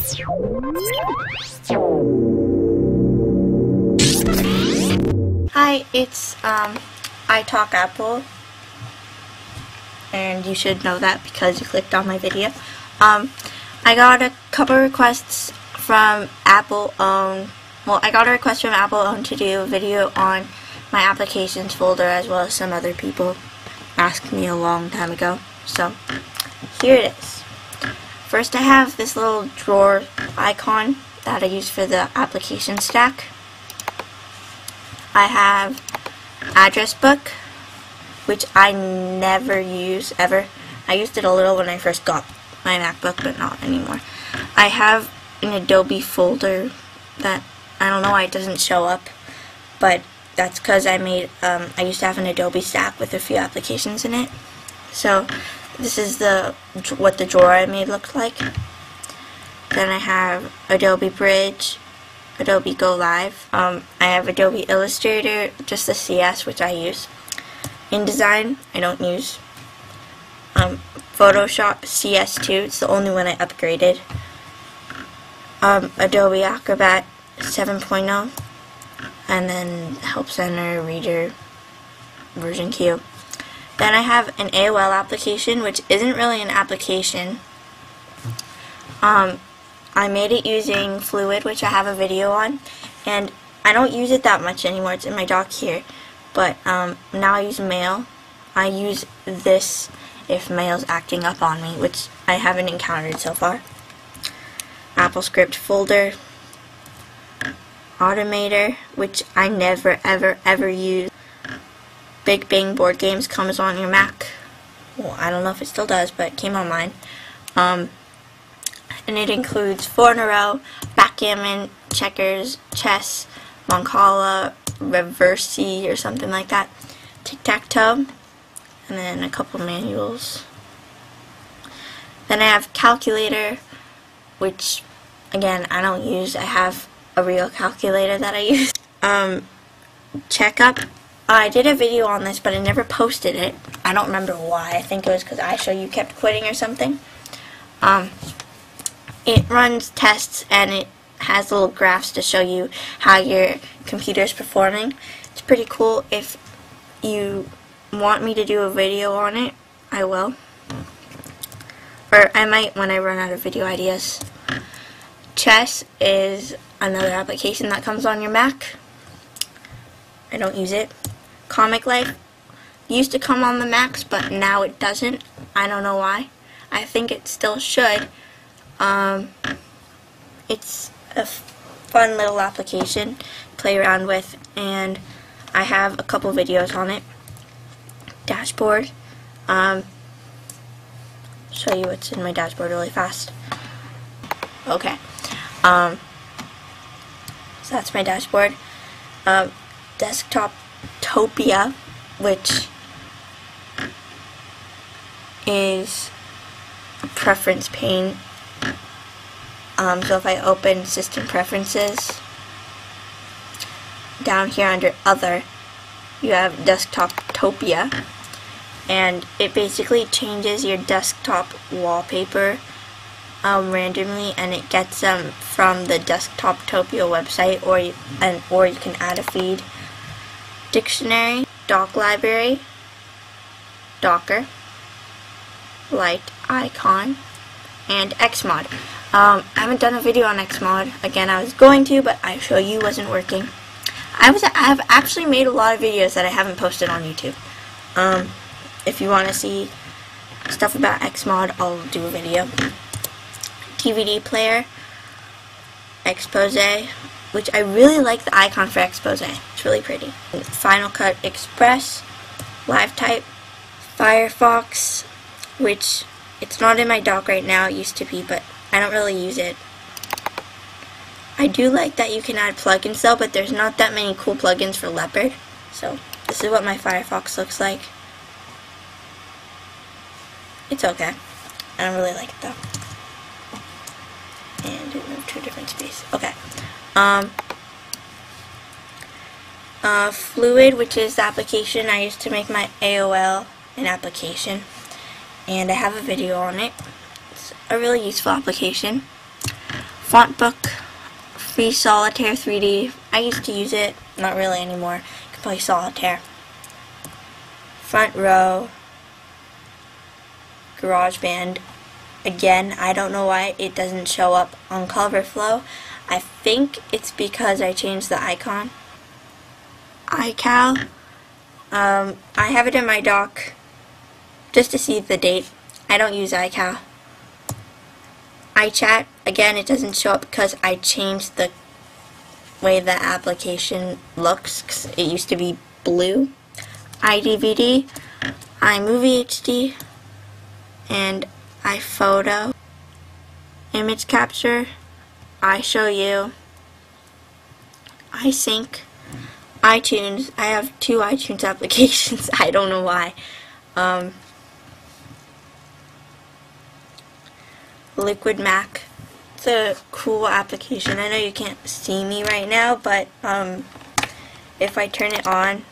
Hi, it's iTalkApple, and you should know that because you clicked on my video. I got a couple requests from Apple Own. Well, I got a request from Apple Own to do a video on my applications folder, as well as some other people asked me a long time ago. So here it is. First, I have this little drawer icon that I use for the application stack. I have address book, which I never use ever. I used it a little when I first got my MacBook, but not anymore. I have an Adobe folder that I don't know why it doesn't show up, but that's because I used to have an Adobe stack with a few applications in it. So this is what the drawer I made looked like. Then I have Adobe Bridge, Adobe Go Live. I have Adobe Illustrator, just the CS, which I use. InDesign, I don't use. Photoshop CS2, it's the only one I upgraded. Adobe Acrobat 7.0, and then Help Center, Reader, version Q. Then I have an AOL application, which isn't really an application. I made it using Fluid, which I have a video on, and I don't use it that much anymore. It's in my dock here, but now I use Mail. I use this if Mail's acting up on me, which I haven't encountered so far. AppleScript folder, Automator, which I never ever use. Big Bang Board Games comes on your Mac. Well, I don't know if it still does, but it came on mine. And it includes 4 in a row, backgammon, checkers, chess, Mancala, Reversi, or something like that, tic-tac-toe, and then a couple manuals. Then I have calculator, which again I don't use. I have a real calculator that I use. Checkup. I did a video on this, but I never posted it. I don't remember why. I think it was because iShow kept quitting or something. It runs tests, and it has little graphs to show you how your computer is performing. It's pretty cool. If you want me to do a video on it, I will. Or I might when I run out of video ideas. Chess is another application that comes on your Mac. I don't use it. Comic Life used to come on the Macs, but now it doesn't. I don't know why. I think it still should. It's a fun little application to play around with, and I have a couple videos on it. Dashboard. Show you what's in my dashboard really fast. Okay. So that's my dashboard. Desktoptopia, which is a preference pane. So if I open System Preferences, down here under Other, you have Desktoptopia, and it basically changes your desktop wallpaper randomly, and it gets them from the Desktoptopia website, or you can add a feed. Dictionary, Dock Library, Docker, Light Icon, and Xmod. I haven't done a video on Xmod. Again, I was going to, but iShowU wasn't working. I have actually made a lot of videos that I haven't posted on YouTube. If you want to see stuff about Xmod, I'll do a video. DVD player, Expose, which I really like the icon for Expose. It's really pretty. Final Cut Express, LiveType, Firefox, which it's not in my dock right now. It used to be, but I don't really use it. I do like that you can add plugins though, but there's not that many cool plugins for Leopard. So this is what my Firefox looks like. It's okay. I don't really like it though. And it moved to a different space. Okay. Fluid, which is the application I used to make my AOL an application, and I have a video on it. It's a really useful application. Fontbook Free Solitaire 3D. I used to use it, not really anymore. You can play Solitaire. Front Row, GarageBand. Again, I don't know why it doesn't show up on CoverFlow. I think it's because I changed the icon. iCal. I have it in my dock just to see the date. I don't use iCal. iChat. Again, it doesn't show up because I changed the way the application looks. 'Cause it used to be blue. iDVD, iMovie HD, and iPhoto. Image capture, iShowU, iSync, iTunes. I have 2 iTunes applications. I don't know why. Liquid Mac. It's a cool application. I know you can't see me right now, but if I turn it on,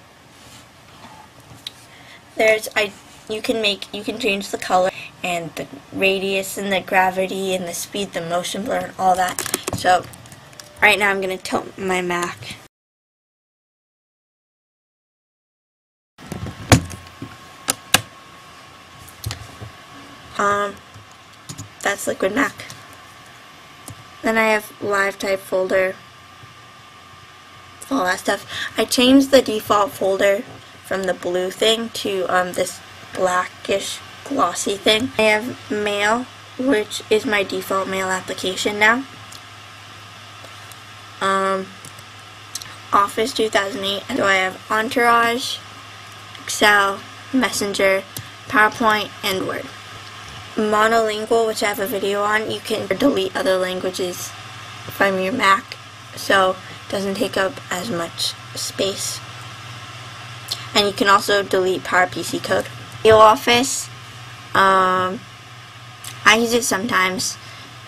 you can change the color and the radius and the gravity and the speed, the motion blur, and all that. So right now I'm gonna tilt my Mac. That's Liquid Mac. Then I have LiveType folder, all that stuff. I changed the default folder from the blue thing to this blackish glossy thing. I have Mail, which is my default mail application now. Office 2008. So I have Entourage, Excel, Messenger, PowerPoint, and Word. Monolingual, which I have a video on. You can delete other languages from your Mac, so it doesn't take up as much space. And you can also delete PowerPC code. Office, I use it sometimes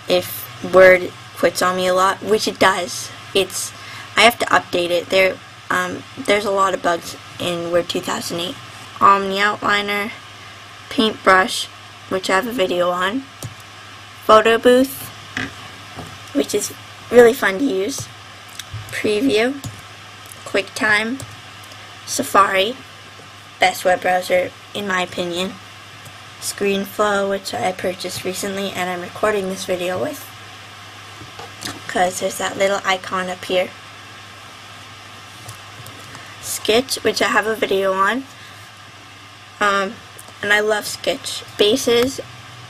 if Word quits on me a lot, which it does. I have to update it. There's a lot of bugs in Word 2008. Omni Outliner, Paintbrush, which I have a video on. Photo Booth, which is really fun to use. Preview, QuickTime, Safari, best web browser in my opinion. ScreenFlow, which I purchased recently and I'm recording this video with, because there's that little icon up here. Sketch, which I have a video on, and I love Sketch. Spaces,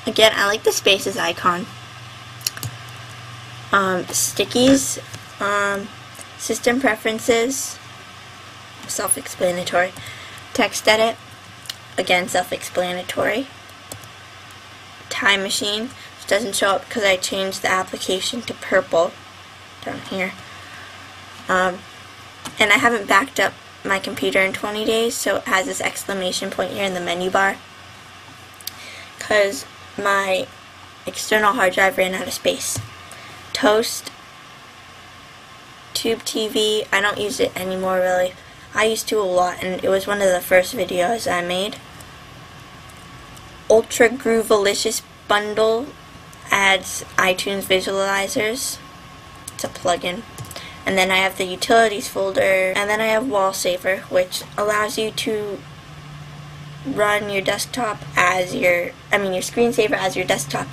again, I like the Spaces icon. Stickies, System Preferences, self-explanatory. Text Edit, again, self-explanatory. Time Machine, which doesn't show up because I changed the application to purple down here. And I haven't backed up my computer in 20 days, so it has this exclamation point here in the menu bar because my external hard drive ran out of space. Toast, Tube TV, I don't use it anymore really. I used to a lot, and it was one of the first videos I made. Ultra Groovalicious bundle adds iTunes visualizers. It's a plugin. And then I have the utilities folder, and then I have Wallsaver, which allows you to run your desktop as your screensaver as your desktop.